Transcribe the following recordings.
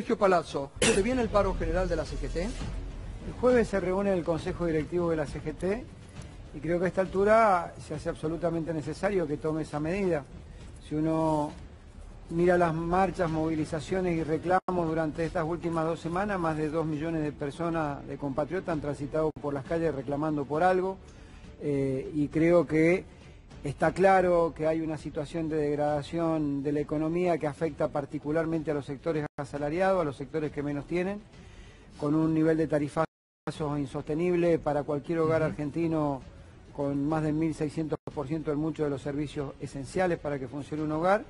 Sergio Palazzo, ¿se viene el paro general de la CGT? El jueves se reúne el Consejo Directivo de la CGT y creo que a esta altura se hace absolutamente necesario que tome esa medida. Si uno mira las marchas, movilizaciones y reclamos durante estas últimas 2 semanas, más de 2 millones de personas, de compatriotas, han transitado por las calles reclamando por algo y creo que está claro que hay una situación de degradación de la economía que afecta particularmente a los sectores asalariados, a los sectores que menos tienen, con un nivel de tarifazos insostenible para cualquier hogar argentino, con más del 1.600% en muchos de los servicios esenciales para que funcione un hogar,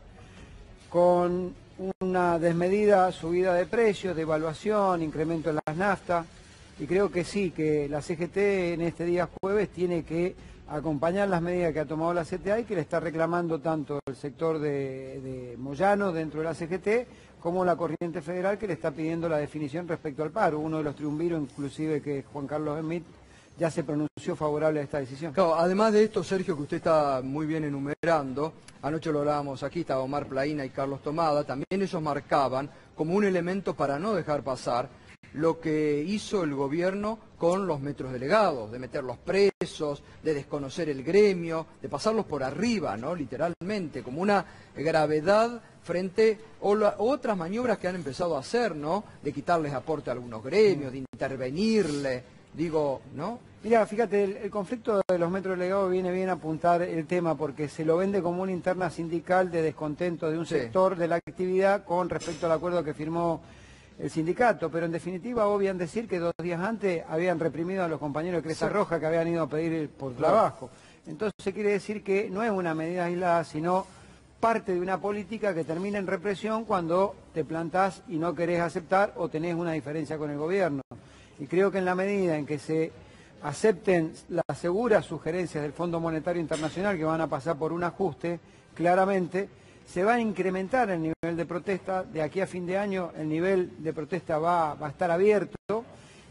con una desmedida subida de precios, devaluación, incremento en las naftas, y creo que sí, que la CGT en este día jueves tiene que acompañar las medidas que ha tomado la CTA y que le está reclamando tanto el sector de Moyano dentro de la CGT como la Corriente Federal, que le está pidiendo la definición respecto al paro. Uno de los triunviros, inclusive, que Juan Carlos Smith, ya se pronunció favorable a esta decisión. Claro, además de esto, Sergio, que usted está muy bien enumerando, anoche lo hablábamos aquí, estaba Omar Plaína y Carlos Tomada, también ellos marcaban como un elemento para no dejar pasar lo que hizo el gobierno con los metros delegados, de meterlos presos, de desconocer el gremio, de pasarlos por arriba, ¿no? Literalmente, como una gravedad frente a otras maniobras que han empezado a hacer, ¿no? De quitarles aporte a algunos gremios, de intervenirle, digo, ¿no? Mira, fíjate, el conflicto de los metros delegados viene bien a apuntar el tema porque se lo vende como una interna sindical de descontento de un sector de la actividad con respecto al acuerdo que firmó el sindicato, pero en definitiva obvian decir que 2 días antes habían reprimido a los compañeros de Cresta Roja que habían ido a pedir por trabajo. Entonces quiere decir que no es una medida aislada, sino parte de una política que termina en represión cuando te plantás y no querés aceptar o tenés una diferencia con el gobierno. Y creo que en la medida en que se acepten las seguras sugerencias del Fondo Monetario Internacional, que van a pasar por un ajuste, claramente se va a incrementar el nivel de protesta. De aquí a fin de año el nivel de protesta va a estar abierto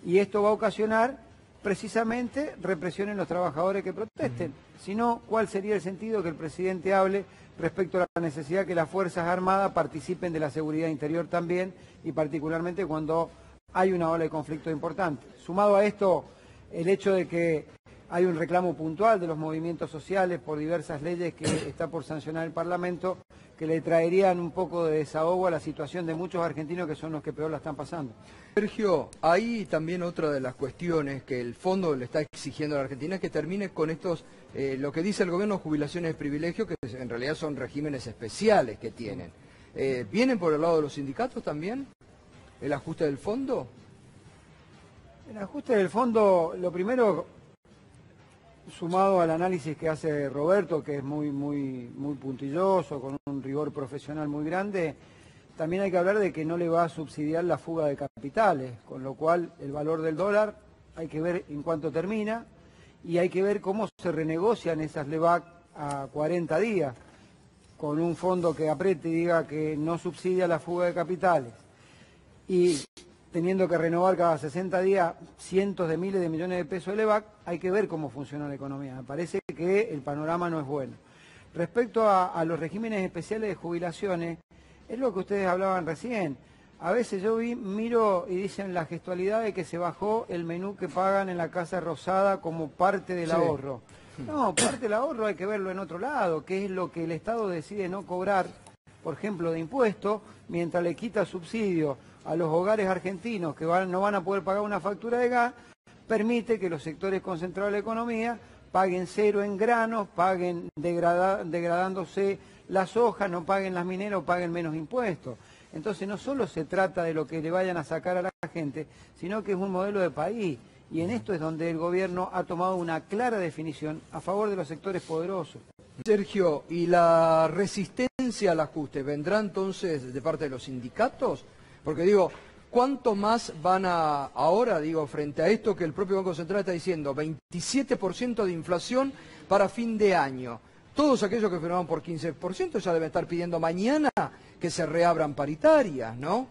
y esto va a ocasionar precisamente represión en los trabajadores que protesten. Si no, ¿cuál sería el sentido que el presidente hable respecto a la necesidad que las Fuerzas Armadas participen de la seguridad interior también, y particularmente cuando hay una ola de conflicto importante? Sumado a esto, el hecho de que hay un reclamo puntual de los movimientos sociales por diversas leyes que está por sancionar el Parlamento, que le traerían un poco de desahogo a la situación de muchos argentinos que son los que peor la están pasando. Sergio, ahí también otra de las cuestiones que el fondo le está exigiendo a la Argentina es que termine con estos, lo que dice el gobierno, jubilaciones de privilegio, que en realidad son regímenes especiales que tienen. ¿Vienen por el lado de los sindicatos también el ajuste del fondo? El ajuste del fondo, lo primero, sumado al análisis que hace Roberto, que es muy puntilloso, con un rigor profesional muy grande, también hay que hablar de que no le va a subsidiar la fuga de capitales, con lo cual el valor del dólar hay que ver en cuánto termina y hay que ver cómo se renegocian esas LEVAC a 40 días, con un fondo que apriete y diga que no subsidia la fuga de capitales y teniendo que renovar cada 60 días cientos de miles de millones de pesos de LEVAC, hay que ver cómo funciona la economía. Me parece que el panorama no es bueno. Respecto a los regímenes especiales de jubilaciones, es lo que ustedes hablaban recién. A veces yo miro y dicen la gestualidad de que se bajó el menú que pagan en la Casa Rosada como parte del ahorro. No, parte del ahorro hay que verlo en otro lado, que es lo que el Estado decide no cobrar, por ejemplo, de impuestos, mientras le quita subsidio a los hogares argentinos que no van a poder pagar una factura de gas, permite que los sectores concentrados de la economía paguen cero en granos, paguen degradándose las hojas, no paguen las mineras o paguen menos impuestos. Entonces no solo se trata de lo que le vayan a sacar a la gente, sino que es un modelo de país. Y en esto es donde el gobierno ha tomado una clara definición a favor de los sectores poderosos. Sergio, ¿y la resistencia al ajuste vendrá entonces de parte de los sindicatos? Porque digo, ¿cuánto más van ahora, digo, frente a esto que el propio Banco Central está diciendo? 27% de inflación para fin de año. Todos aquellos que firmaron por 15% ya deben estar pidiendo mañana que se reabran paritarias, ¿no?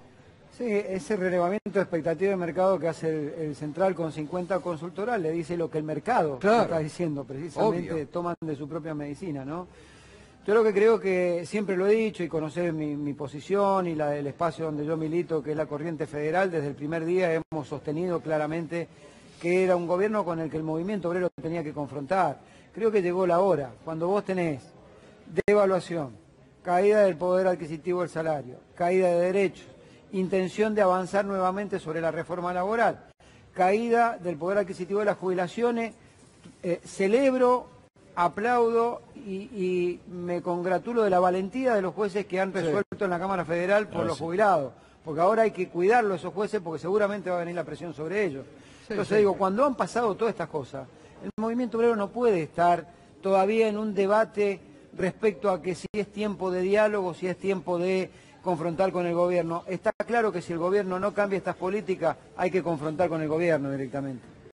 Sí, ese relevamiento de expectativa de mercado que hace el Central con 50 consultoras le dice lo que el mercado está diciendo, precisamente. Obvio. Toman de su propia medicina, ¿no? Yo lo que creo que siempre lo he dicho y conocés mi posición y la del espacio donde yo milito, que es la Corriente Federal, desde el primer día hemos sostenido claramente que era un gobierno con el que el movimiento obrero tenía que confrontar. Creo que llegó la hora, cuando vos tenés devaluación, caída del poder adquisitivo del salario, caída de derechos, intención de avanzar nuevamente sobre la reforma laboral, caída del poder adquisitivo de las jubilaciones, celebro, aplaudo y me congratulo de la valentía de los jueces que han resuelto en la Cámara Federal por los jubilados, porque ahora hay que cuidarlo esos jueces porque seguramente va a venir la presión sobre ellos. Entonces digo, cuando han pasado todas estas cosas, el movimiento obrero no puede estar todavía en un debate respecto a que si es tiempo de diálogo, si es tiempo de confrontar con el gobierno. Está claro que si el gobierno no cambia estas políticas, hay que confrontar con el gobierno directamente.